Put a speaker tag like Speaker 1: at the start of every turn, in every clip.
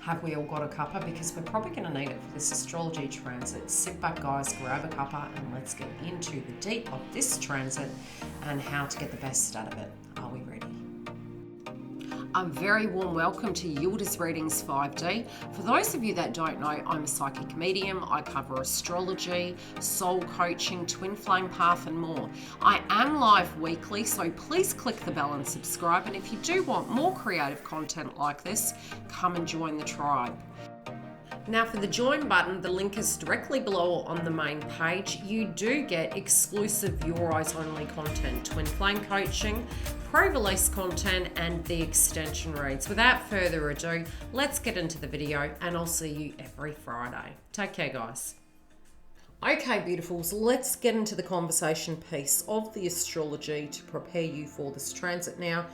Speaker 1: Have we all got a cuppa? Because we're probably going to need it for this astrology transit. Sit back, guys, grab a cuppa, and let's get into the deep of this transit and how to get the best out of it. Are we ready? A very warm welcome to YILDIZ Readings 5D. For those of you that don't know, I'm a psychic medium. I cover astrology, soul coaching, twin flame path, and more. I am live weekly, so please click the bell and subscribe. And if you do want more creative content like this, come and join the tribe. Now for the join button, the link is directly below on the main page. You do get exclusive Your Eyes Only content, twin flame coaching, pre-release content, and the extension reads. Without further ado, let's get into the video, and I'll see you every Friday. Take care, guys. Okay, beautifuls, let's get into the conversation piece of the astrology to prepare you for this transit now.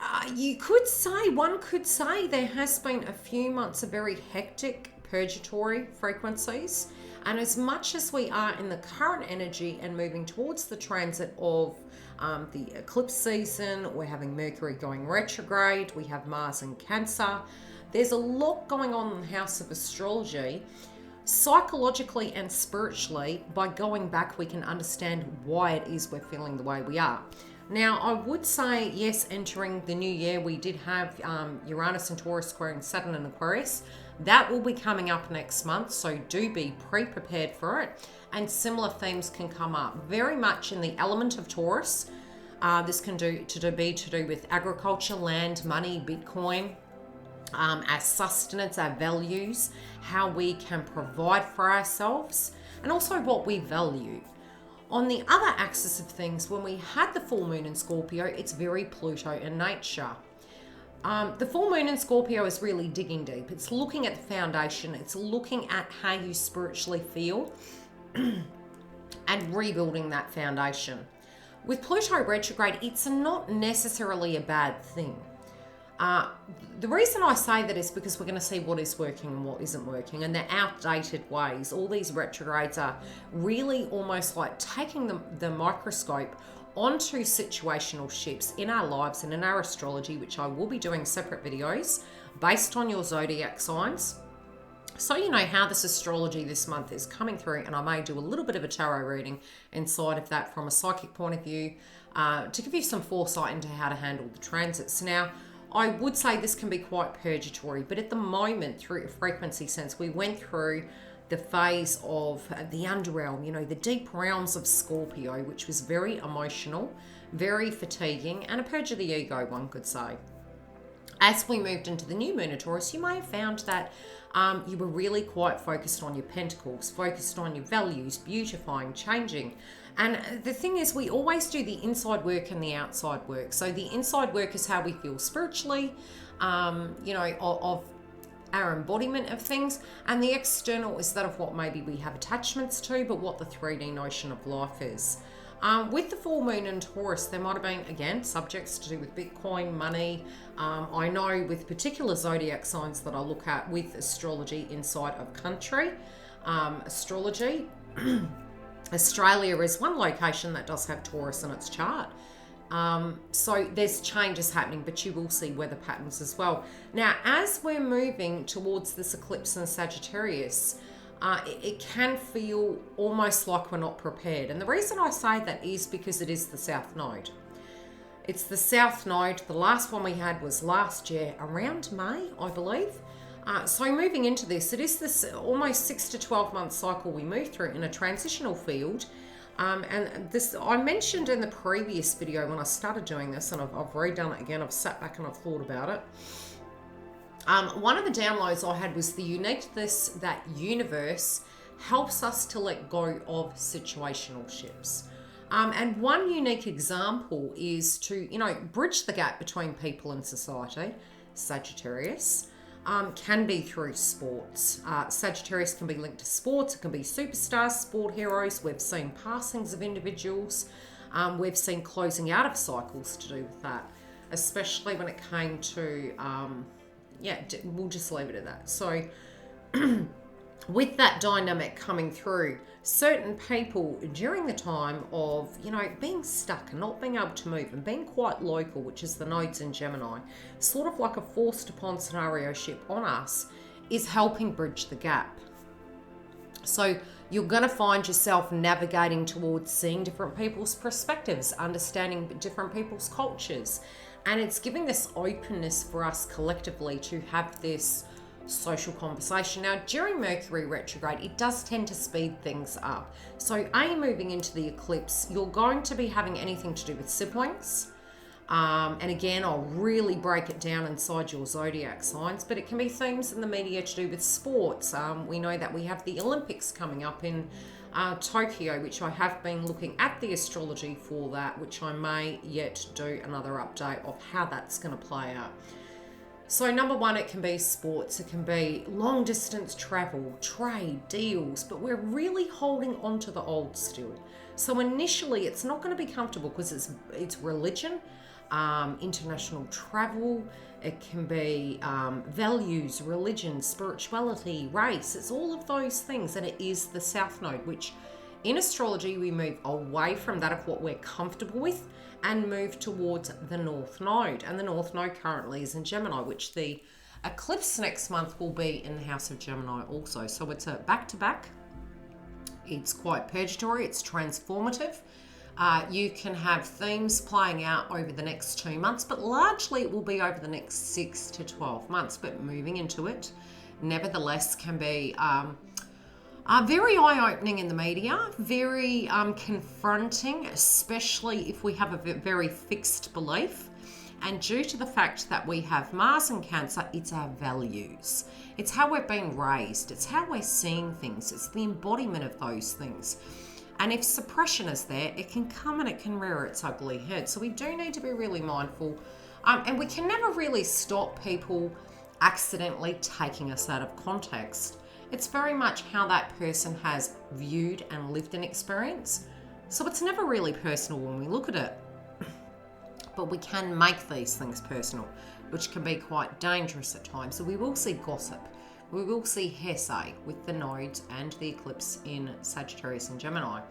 Speaker 1: One could say there has been a few months of very hectic purgatory frequencies, and as much as we are in the current energy and moving towards the transit of the eclipse season, we're having Mercury going retrograde, we have Mars in Cancer, there's a lot going on in the house of astrology. Psychologically and spiritually, by going back, we can understand why it is we're feeling the way we are. Now, I would say, yes, entering the new year, we did have Uranus and Taurus squaring Saturn and Aquarius. That will be coming up next month, so do be pre-prepared for it. And similar themes can come up, very much in the element of Taurus. This can be to do with agriculture, land, money, Bitcoin, our sustenance, our values, how we can provide for ourselves, and also what we value. On the other axis of things, when we had the full moon in Scorpio, it's very Pluto in nature. The full moon in Scorpio is really digging deep. It's looking at the foundation. It's looking at how you spiritually feel and rebuilding that foundation. With Pluto retrograde, it's not necessarily a bad thing. The reason I say that is because we're going to see what is working and what isn't working, and they're outdated ways. All these retrogrades are really almost like taking the microscope onto situational shifts in our lives and in our astrology, which I will be doing separate videos based on your zodiac signs. So you know how this astrology this month is coming through, and I may do a little bit of a tarot reading inside of that from a psychic point of view to give you some foresight into how to handle the transits. Now, I would say this can be quite purgatory, but at the moment, through a frequency sense, we went through the phase of the underrealm, you know, the deep realms of Scorpio, which was very emotional, very fatiguing, and a purge of the ego, one could say. As we moved into the new moon of Taurus, you may have found that you were really quite focused on your pentacles, focused on your values, beautifying, changing. And the thing is, we always do the inside work and the outside work. So the inside work is how we feel spiritually, you know, of our embodiment of things. And the external is that of what maybe we have attachments to, but what the 3D notion of life is. With the full moon in Taurus, there might have been, again, subjects to do with Bitcoin, money. I know with particular zodiac signs that I look at with astrology inside of country astrology, Australia is one location that does have Taurus in its chart. So there's changes happening, but you will see weather patterns as well. Now, as we're moving towards this eclipse in Sagittarius, it can feel almost like we're not prepared. And the reason I say that is because it is the South Node. It's the South Node. The last one we had was last year, around May, I believe. So moving into this, it is this almost 6 to 12 month cycle we move through in a transitional field. And this, I mentioned in the previous video when I started doing this, and I've redone it again. I've sat back and I've thought about it. One of the downloads I had was the uniqueness that universe helps us to let go of situational shifts. And one unique example is to, you know, bridge the gap between people and society. Sagittarius can be through sports. Sagittarius can be linked to sports. It can be superstars, sport heroes. We've seen passings of individuals. We've seen closing out of cycles to do with that, especially when it came to, yeah, we'll just leave it at that. So with that dynamic coming through, certain people during the time of, being stuck and not being able to move and being quite local, which is the nodes in Gemini, sort of like a forced upon scenario ship on us, is helping bridge the gap. So you're going to find yourself navigating towards seeing different people's perspectives, understanding different people's cultures. And it's giving this openness for us collectively to have this social conversation. Now, during Mercury retrograde, it does tend to speed things up. So, moving into the eclipse, you're going to be having anything to do with siblings. And again, I'll really break it down inside your zodiac signs, but it can be themes in the media to do with sports. We know that we have the Olympics coming up in Tokyo, which I have been looking at the astrology for that, which I may yet do another update of how that's going to play out. So number one, it can be sports, it can be long distance travel, trade, deals, but we're really holding on to the old still. So initially it's not going to be comfortable because it's religion, international travel, it can be values, religion, spirituality, race, it's all of those things, and it is the South Node, which in astrology we move away from that of what we're comfortable with and move towards the North Node. And the North Node currently is in Gemini, which the eclipse next month will be in the house of Gemini also. So it's a back-to-back. It's quite purgatory, it's transformative. You can have themes playing out over the next 2 months, but largely it will be over the next 6 to 12 months. But moving into it, nevertheless, can be very eye-opening in the media, very confronting, especially if we have a very fixed belief. And due to the fact that we have Mars in Cancer, it's our values. It's how we're being raised. It's how we're seeing things. It's the embodiment of those things. And if suppression is there, it can come and it can rear its ugly head. So we do need to be really mindful. And we can never really stop people accidentally taking us out of context. It's very much how that person has viewed and lived an experience. So it's never really personal when we look at it. But we can make these things personal, which can be quite dangerous at times. So we will see gossip. We will see hearsay with the nodes and the eclipse in Sagittarius and Gemini.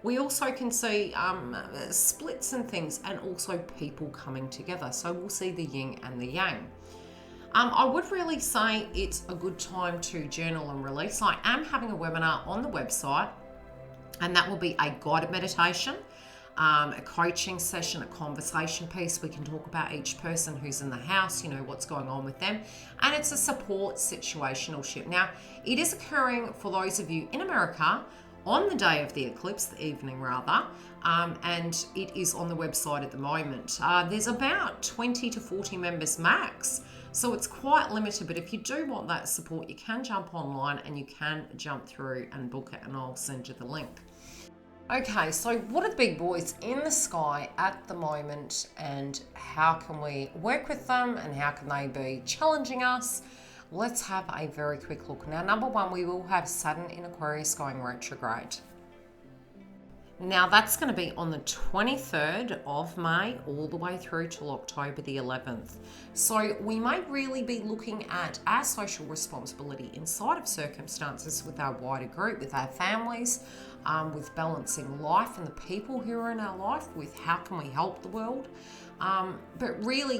Speaker 1: We also can see splits and things, and also people coming together. So we'll see the yin and the yang. I would really say it's a good time to journal and release. I am having a webinar on the website, and that will be a guided meditation, a coaching session, a conversation piece. We can talk about each person who's in the house, what's going on with them. And it's a support situational ship. Now, it is occurring for those of you in America on the day of the eclipse, the evening rather, and it is on the website at the moment. There's about 20 to 40 members max. So it's quite limited, but if you do want that support, you can jump online and you can jump through and book it, and I'll send you the link. Okay, so what are the big boys in the sky at the moment, and how can we work with them, and how can they be challenging us? Let's have a very quick look. Now, number one, we will have Saturn in Aquarius going retrograde. Now that's going to be on the 23rd of May all the way through till October the 11th. So we might really be looking at our social responsibility inside of circumstances with our wider group, with our families, with balancing life and the people who are in our life, with how can we help the world. But really,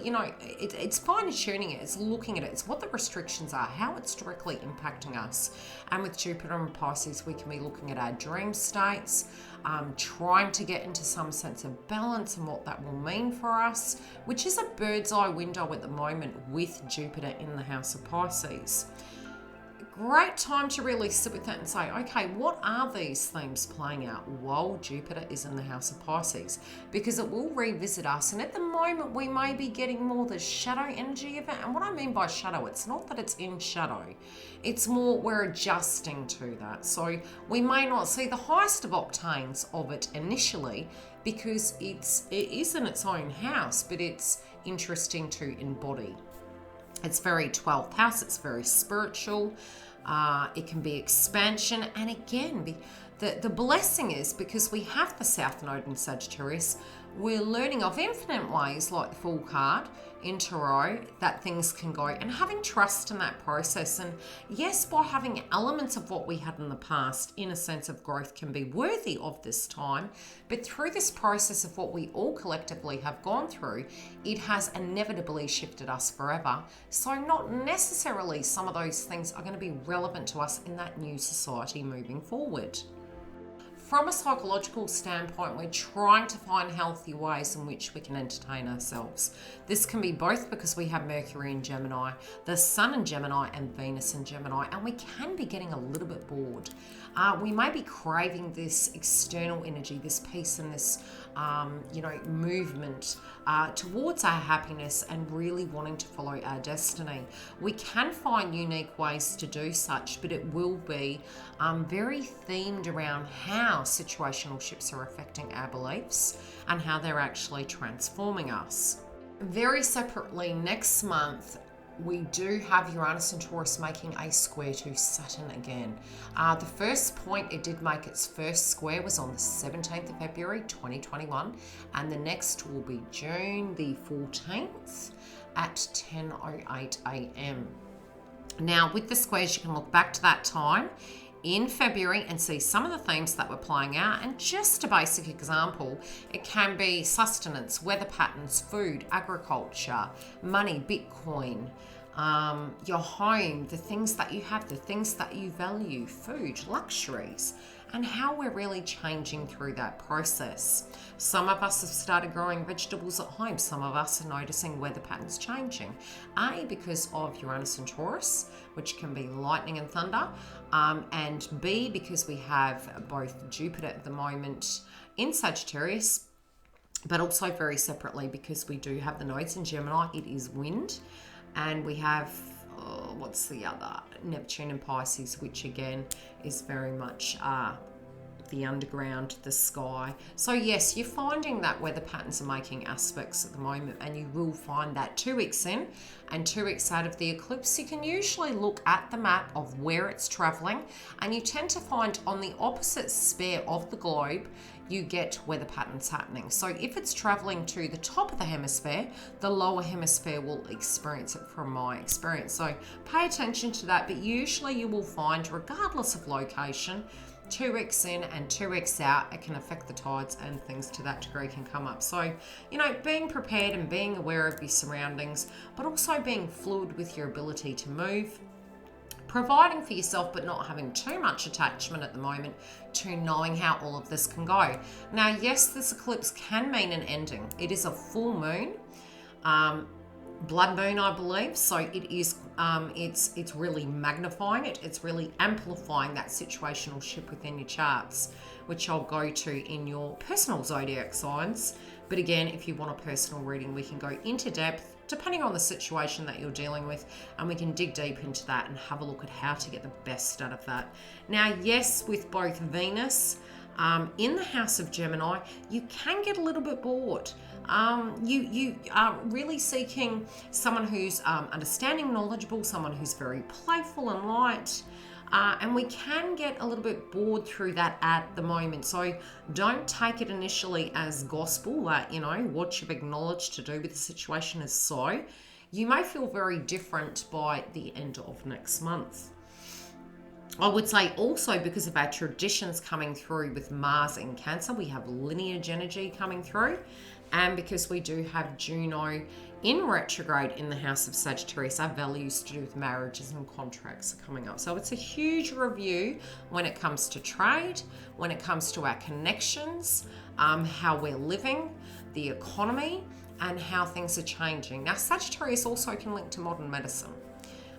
Speaker 1: it's fine tuning it, it's looking at it, it's what the restrictions are, how it's directly impacting us. And with Jupiter and Pisces, we can be looking at our dream states, trying to get into some sense of balance and what that will mean for us, which is a bird's eye window at the moment with Jupiter in the house of Pisces. Great time to really sit with that and say, okay, what are these themes playing out while Jupiter is in the house of Pisces? Because it will revisit us, and at the moment we may be getting more the shadow energy of it. And what I mean by shadow, it's not that it's in shadow, it's more we're adjusting to that. So we may not see the highest of octanes of it initially because it is in its own house, but it's interesting to embody. It's very 12th house, it's very spiritual. It can be expansion, and again, the blessing is because we have the South Node in Sagittarius, we're learning of infinite ways, like the Fool card in Tarot, that things can go, and having trust in that process. And yes, by having elements of what we had in the past in a sense of growth can be worthy of this time, but through this process of what we all collectively have gone through, it has inevitably shifted us forever. So not necessarily some of those things are going to be relevant to us in that new society moving forward. From a psychological standpoint, we're trying to find healthy ways in which we can entertain ourselves. This can be both because we have Mercury in Gemini, the Sun in Gemini, and Venus in Gemini, and we can be getting a little bit bored. We may be craving this external energy, this peace and this movement towards our happiness and really wanting to follow our destiny. We can find unique ways to do such, but it will be very themed around how situational shifts are affecting our beliefs and how they're actually transforming us. Very separately, next month, we do have Uranus and Taurus making a square to Saturn again. The first point it did make its first square was on the 17th of February 2021, and the next will be June the 14th at 10:08 a.m. Now, with the squares, you can look back to that time in February and see some of the themes that were playing out. And just a basic example, it can be sustenance, weather patterns, food, agriculture, money, Bitcoin, your home, the things that you have, the things that you value, food, luxuries, and how we're really changing through that process. Some of us have started growing vegetables at home. Some of us are noticing weather patterns changing. A, because of Uranus and Taurus, which can be lightning and thunder, and B, because we have both Jupiter at the moment in Sagittarius, but also very separately because we do have the nodes in Gemini, it is wind, and we have what's the other? Neptune and Pisces, which again is very much the underground, the sky. So yes, you're finding that weather patterns are making aspects at the moment, and you will find that 2 weeks in and 2 weeks out of the eclipse, you can usually look at the map of where it's traveling, and you tend to find on the opposite sphere of the globe, you get weather patterns happening. So if it's traveling to the top of the hemisphere, the lower hemisphere will experience it from my experience. So pay attention to that, but usually you will find, regardless of location, 2 weeks in and 2 weeks out, it can affect the tides, and things to that degree can come up. So, being prepared and being aware of your surroundings, but also being fluid with your ability to move, providing for yourself, but not having too much attachment at the moment to knowing how all of this can go. Now, yes, this eclipse can mean an ending. It is a full moon, blood moon, I believe. So it is, it's really magnifying it. It's really amplifying that situational shift within your charts, which I'll go to in your personal zodiac signs. But again, if you want a personal reading, we can go into depth depending on the situation that you're dealing with, and we can dig deep into that and have a look at how to get the best out of that. Now, yes, with both Venus in the house of Gemini, you can get a little bit bored. You are really seeking someone who's understanding, knowledgeable, someone who's very playful and light. And we can get a little bit bored through that at the moment. So don't take it initially as gospel that, what you've acknowledged to do with the situation is so. You may feel very different by the end of next month. I would say also because of our traditions coming through with Mars in Cancer, we have lineage energy coming through. And because we do have Juno in retrograde in the house of Sagittarius, our values to do with marriages and contracts are coming up. So it's a huge review when it comes to trade, when it comes to our connections, how we're living, the economy, and how things are changing. Now, Sagittarius also can link to modern medicine.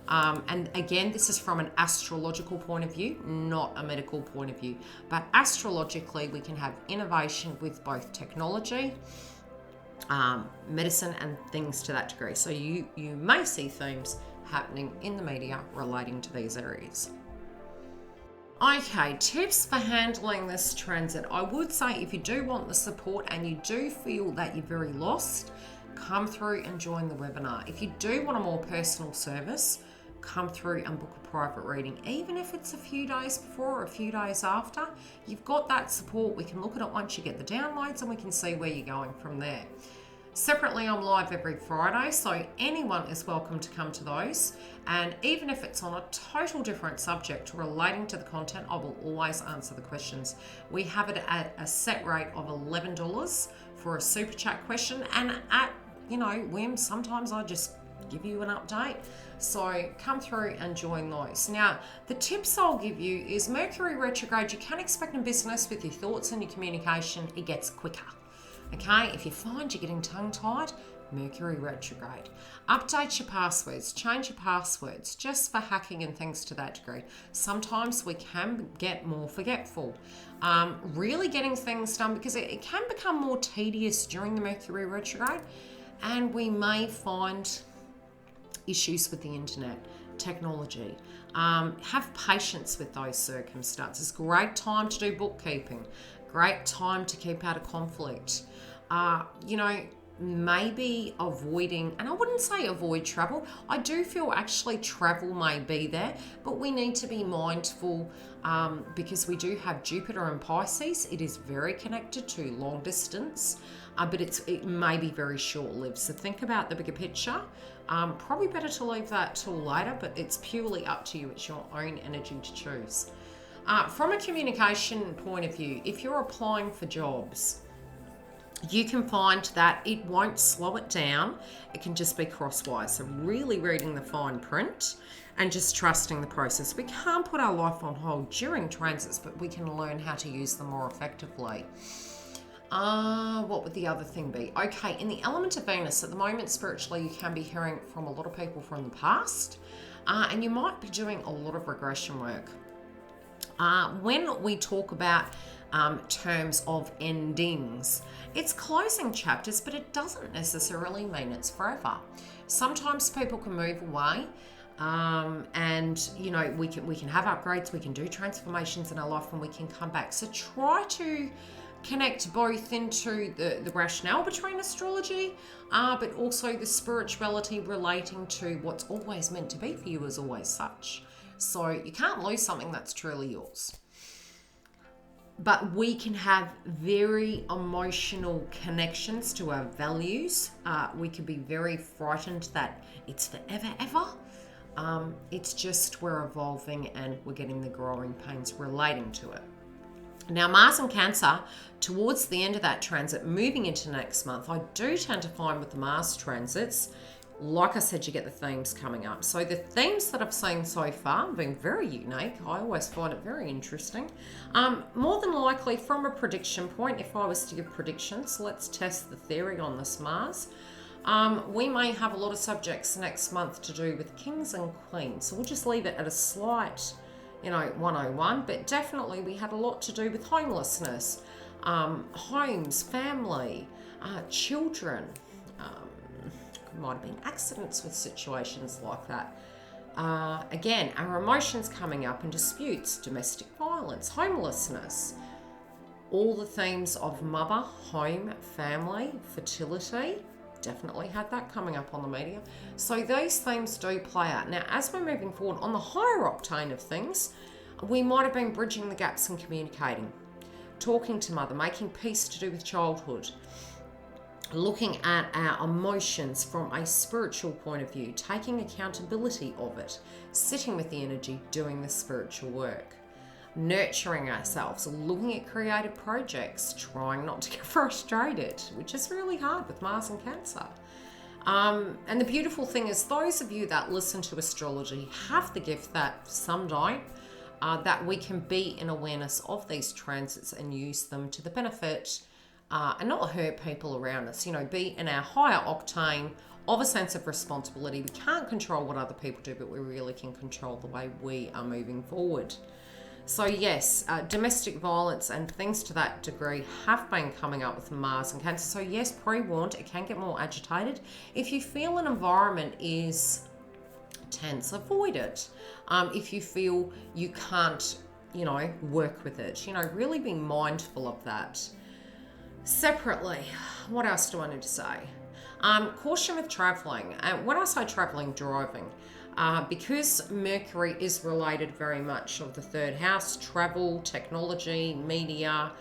Speaker 1: And again, this is from an astrological point of view, not a medical point of view. But astrologically, we can have innovation with both technology, medicine, and things to that degree. So you may see themes happening in the media relating to these areas. Okay, tips for handling this transit. I would say if you do want the support and you do feel that you're very lost, come through and join the webinar. If you do want a more personal service, come through and book a private reading. Even if it's a few days before or a few days after, you've got that support. We can look at it once you get the downloads and we can see where you're going from there. Separately, I'm live every Friday, so anyone is welcome to come to those. And even if it's on a total different subject relating to the content, I will always answer the questions. We have it at a set rate of $11 for a super chat question. And at, whim, sometimes I just give you an update. So come through and join those. Now, the tips I'll give you is Mercury retrograde. You can expect in business with your thoughts and your communication, it gets quicker. Okay, if you find you're getting tongue-tied, Mercury retrograde. Update your passwords, change your passwords, just for hacking and things to that degree. Sometimes we can get more forgetful. Really getting things done, because it can become more tedious during the Mercury retrograde, and we may find issues with the internet, technology. Have patience with those circumstances. Great time to do bookkeeping. Great time to keep out of conflict. Maybe avoiding, and I wouldn't say avoid travel. I do feel actually travel may be there, but we need to be mindful because we do have Jupiter in Pisces. It is very connected to long distance, but it may be very short-lived. So think about the bigger picture. Probably better to leave that till later, but it's purely up to you. It's your own energy to choose. From a communication point of view, if you're applying for jobs, you can find that it won't slow it down. It can just be crosswise. So really reading the fine print and just trusting the process. We can't put our life on hold during transits, but we can learn how to use them more effectively. What would the other thing be? Okay, in the element of Venus, at the moment, spiritually, you can be hearing from a lot of people from the past, and you might be doing a lot of regression work. When we talk about terms of endings, it's closing chapters, but it doesn't necessarily mean it's forever. Sometimes people can move away, and we can have upgrades, we can do transformations in our life, and we can come back. So try to connect both into the rationale between astrology, but also the spirituality relating to what's always meant to be for you is always such. So you can't lose something that's truly yours. But we can have very emotional connections to our values. We can be very frightened that it's forever, ever. It's just we're evolving and we're getting the growing pains relating to it. Now, Mars and Cancer, towards the end of that transit, moving into next month, I do tend to find with the Mars transits, like I said, you get the themes coming up. So the themes that I've seen so far have been very unique. I always find it very interesting. More than likely, from a prediction point, if I was to give predictions, let's test the theory on this Mars. We may have a lot of subjects next month to do with kings and queens. So we'll just leave it at a slight, 101. But definitely we had a lot to do with homelessness, homes, family, children. Might have been accidents with situations like that. Again, our emotions coming up and disputes, domestic violence, homelessness, all the themes of mother, home, family, fertility, definitely had that coming up on the media. So those themes do play out. Now, as we're moving forward on the higher octane of things, we might have been bridging the gaps and communicating, talking to mother, making peace to do with childhood, looking at our emotions from a spiritual point of view, taking accountability of it, sitting with the energy, doing the spiritual work, nurturing ourselves, looking at creative projects, trying not to get frustrated, which is really hard with Mars and Cancer. And the beautiful thing is, those of you that listen to astrology have the gift that some don't, that we can be in awareness of these transits and use them to the benefit and not hurt people around us, be in our higher octane of a sense of responsibility. We can't control what other people do, but we really can control the way we are moving forward. So yes, domestic violence and things to that degree have been coming up with Mars and Cancer. So yes, pre-warned, it can get more agitated. If you feel an environment is tense, avoid it. If you feel you can't, work with it, really be mindful of that. Separately, what else do I need to say? Caution with traveling. When I say traveling, driving. Because Mercury is related very much of the third house, travel, technology, media.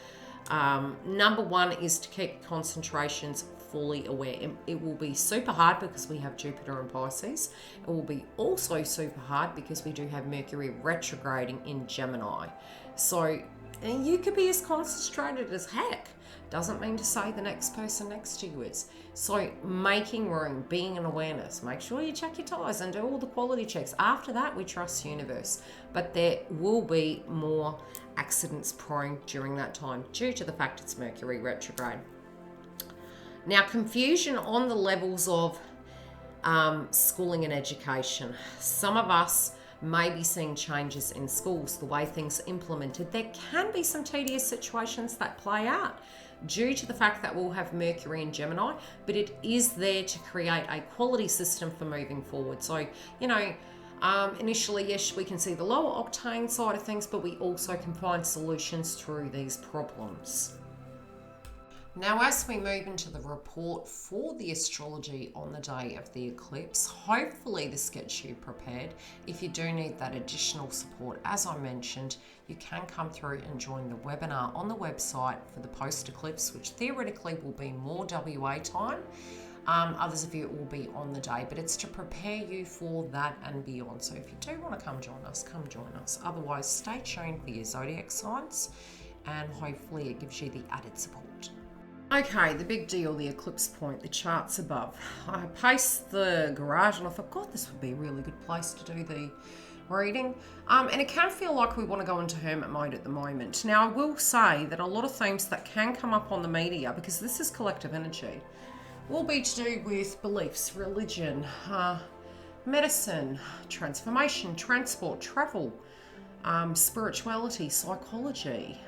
Speaker 1: Number one is to keep concentrations fully aware. It will be super hard because we have Jupiter in Pisces. It will be also super hard because we do have Mercury retrograding in Gemini. So you could be as concentrated as heck. Doesn't mean to say the next person next to you is. So making room, being in awareness, make sure you check your ties and do all the quality checks. After that, we trust the universe. But there will be more accidents prone during that time due to the fact it's Mercury retrograde. Now, confusion on the levels of schooling and education. Some of us may be seeing changes in schools, the way things are implemented. There can be some tedious situations that play out due to the fact that we'll have Mercury in Gemini, but it is there to create a quality system for moving forward. So, initially, yes, we can see the lower octane side of things, but we also can find solutions through these problems. Now, as we move into the report for the astrology on the day of the eclipse, hopefully this gets you prepared. If you do need that additional support, as I mentioned, you can come through and join the webinar on the website for the post-eclipse, which theoretically will be more WA time. Others of you it will be on the day, but it's to prepare you for that and beyond. So if you do want to come join us, come join us. Otherwise, stay tuned for your zodiac signs, and hopefully it gives you the added support. Okay, the big deal, the eclipse point, the charts above. I paced the garage and I thought, God, this would be a really good place to do the reading. And it can feel like we want to go into hermit mode at the moment. Now, I will say that a lot of themes that can come up on the media, because this is collective energy, will be to do with beliefs, religion, medicine, transformation, transport, travel, spirituality, psychology,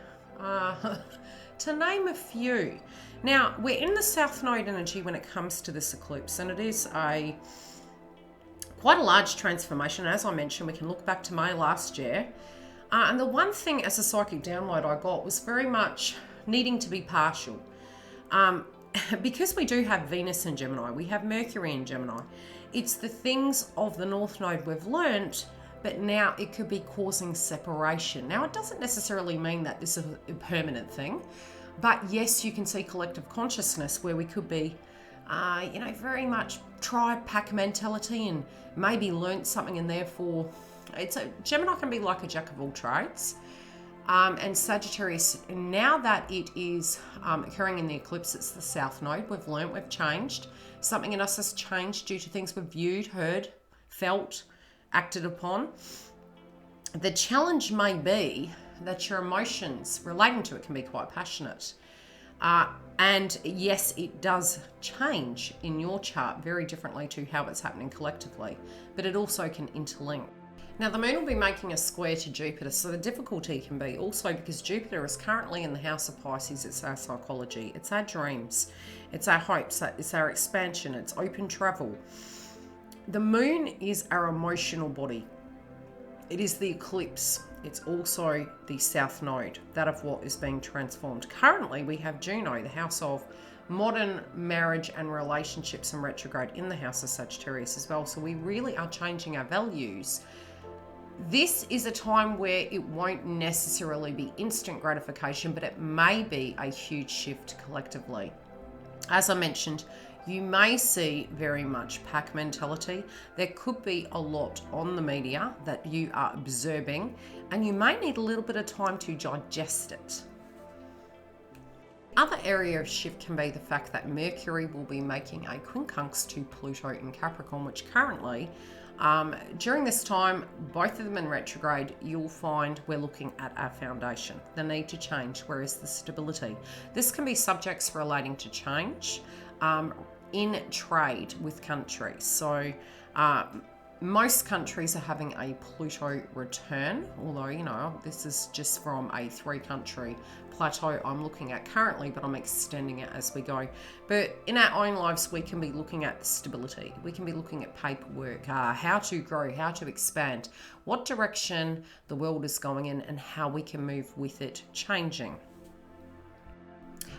Speaker 1: to name a few. Now, we're in the South Node energy when it comes to this eclipse, and it is quite a large transformation. As I mentioned, we can look back to May last year. And the one thing as a psychic download I got was very much needing to be partial. Because we do have Venus in Gemini, we have Mercury in Gemini. It's the things of the North Node we've learnt, but now it could be causing separation. Now, it doesn't necessarily mean that this is a permanent thing, but yes, you can see collective consciousness where we could be, very much tribe pack mentality and maybe learnt something and therefore Gemini can be like a jack of all trades. And Sagittarius, now that it is occurring in the eclipse, it's the South Node. We've learnt, we've changed. Something in us has changed due to things we've viewed, heard, felt, acted upon. The challenge may be that your emotions relating to it can be quite passionate. And yes, it does change in your chart very differently to how it's happening collectively, but it also can interlink. Now, the moon will be making a square to Jupiter, so the difficulty can be also because Jupiter is currently in the house of Pisces. It's our psychology, it's our dreams, it's our hopes, it's our expansion, it's open travel. The moon is our emotional body. It is the eclipse. It's also the South Node, that of what is being transformed. Currently, we have Juno, the house of modern marriage and relationships, and retrograde in the house of Sagittarius as well. So we really are changing our values. This is a time where it won't necessarily be instant gratification, but it may be a huge shift collectively. As I mentioned, you may see very much pack mentality. There could be a lot on the media that you are observing, and you may need a little bit of time to digest it. Other area of shift can be the fact that Mercury will be making a quincunx to Pluto in Capricorn, which currently, during this time, both of them in retrograde, you'll find we're looking at our foundation, the need to change, whereas the stability. This can be subjects relating to change in trade with countries. So most countries are having a Pluto return, although, this is just from a 3-country plateau I'm looking at currently, but I'm extending it as we go. But in our own lives, we can be looking at stability. We can be looking at paperwork, how to grow, how to expand, what direction the world is going in, and how we can move with it changing.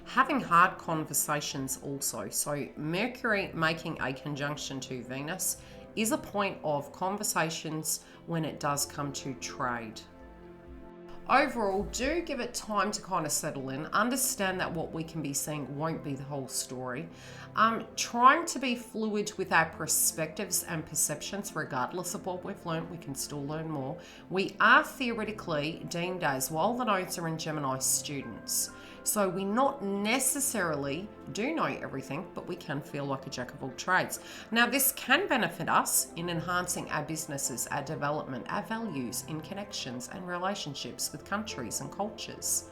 Speaker 1: Having hard conversations also. So Mercury making a conjunction to Venus is a point of conversations when it does come to trade. Overall, do give it time to kind of settle in. Understand that what we can be seeing won't be the whole story. Trying to be fluid with our perspectives and perceptions, regardless of what we've learned, we can still learn more. We are theoretically deemed as, while the nodes are in Gemini, students. So we not necessarily do know everything, but we can feel like a jack of all trades. Now, this can benefit us in enhancing our businesses, our development, our values in connections and relationships with countries and cultures.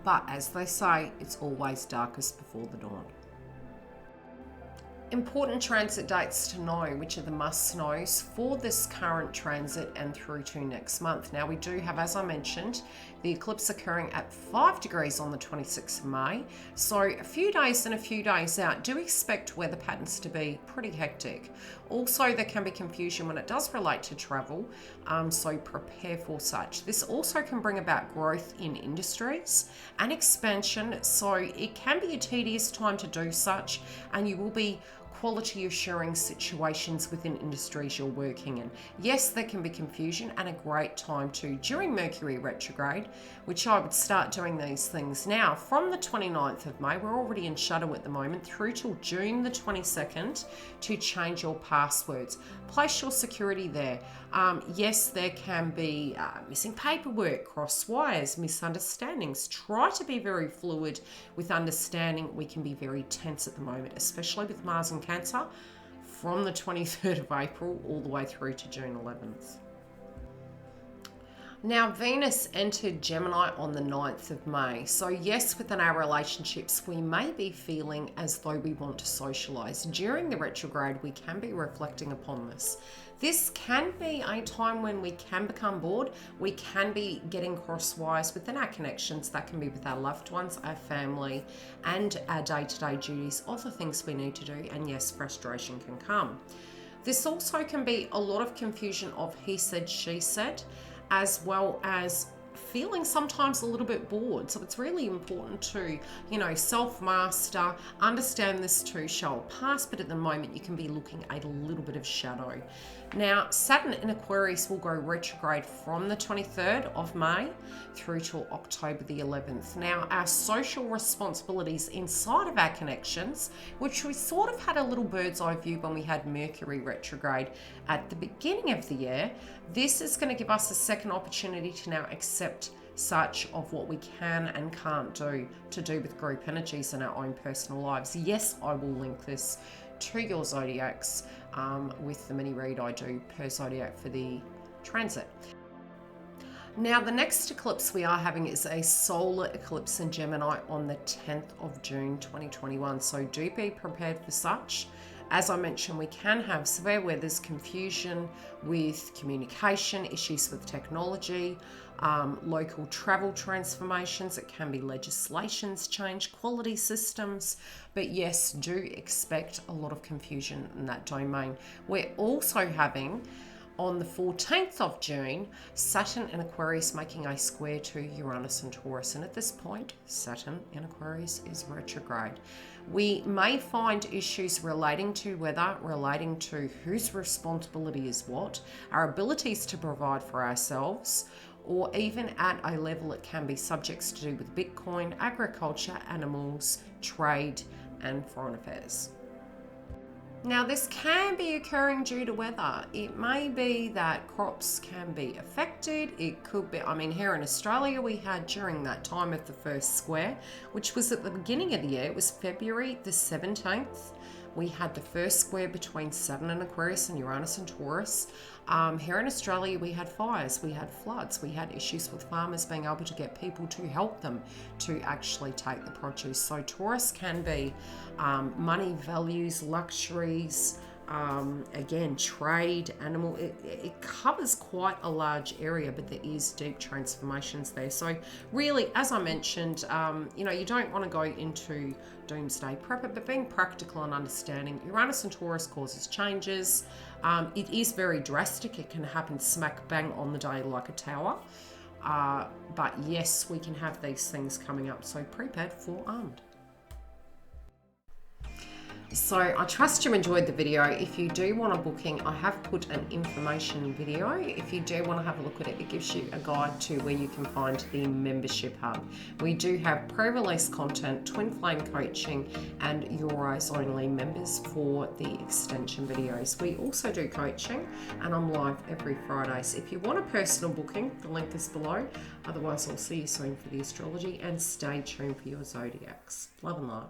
Speaker 1: But as they say, it's always darkest before the dawn. Important transit dates to know, which are the must-knows for this current transit and through to next month. Now, we do have, as I mentioned, the eclipse occurring at 5 degrees on the 26th of May. So a few days and a few days out, do expect weather patterns to be pretty hectic. Also, there can be confusion when it does relate to travel, so prepare for such. This also can bring about growth in industries and expansion, so it can be a tedious time to do such, and you will be quality assuring situations within industries you're working in. Yes, there can be confusion, and a great time to, during Mercury Retrograde, which I would start doing these things now. From the 29th of May, we're already in shadow at the moment, through till June the 22nd, to change your passwords. Place your security there. Yes, there can be missing paperwork, cross wires, misunderstandings. Try to be very fluid with understanding. We can be very tense at the moment, especially with Mars and Cancer, from the 23rd of April all the way through to June 11th. Now, Venus entered Gemini on the 9th of May. So yes, within our relationships, we may be feeling as though we want to socialize. During the retrograde, we can be reflecting upon this. This can be a time when we can become bored. We can be getting crosswise within our connections. That can be with our loved ones, our family, and our day-to-day duties, other things we need to do. And yes, frustration can come. This also can be a lot of confusion of he said, she said, as well as feeling sometimes a little bit bored. So it's really important to, self-master, understand this too shall pass, but at the moment you can be looking at a little bit of shadow. Now, Saturn in Aquarius will go retrograde from the 23rd of May through till October the 11th. Now, our social responsibilities inside of our connections, which we sort of had a little bird's eye view when we had Mercury retrograde at the beginning of the year, this is going to give us a second opportunity to now accept such of what we can and can't do to do with group energies in our own personal lives. Yes, I will link this to your zodiacs with the mini read I do per zodiac for the transit. Now, the next eclipse we are having is a solar eclipse in Gemini on the 10th of June 2021. So do be prepared for such. As I mentioned, we can have severe weather's confusion with communication, issues with technology, local travel transformations. It can be legislations change, quality systems. But yes, do expect a lot of confusion in that domain. We're also having, on the 14th of June, Saturn in Aquarius making a square to Uranus and Taurus. And at this point, Saturn in Aquarius is retrograde. We may find issues relating to weather, relating to whose responsibility is what, our abilities to provide for ourselves, or even at a level it can be subjects to do with Bitcoin, agriculture, animals, trade, and foreign affairs. Now, this can be occurring due to weather. It may be that crops can be affected. It could be, here in Australia, we had during that time of the first square, which was at the beginning of the year, it was February the 17th. We had the first square between Saturn and Aquarius and Uranus and Taurus. Here in Australia, we had fires, we had floods, we had issues with farmers being able to get people to help them to actually take the produce. So Taurus can be money, values, luxuries, again, trade, animal. It covers quite a large area, but there is deep transformations there. So really, as I mentioned, you don't want to go into doomsday prepper, but being practical and understanding. Uranus and Taurus causes changes. It is very drastic. It can happen smack bang on the day like a tower. But yes, we can have these things coming up. So prepared, forearmed. So I trust you enjoyed the video. If you do want a booking, I have put an information video. If you do want to have a look at it, it gives you a guide to where you can find the membership hub. We do have pre-release content, twin flame coaching, and your eyes only members for the extension videos. We also do coaching, and I'm live every Friday. So if you want a personal booking, the link is below. Otherwise, I'll see you soon for the astrology, and stay tuned for your zodiacs. Love and light.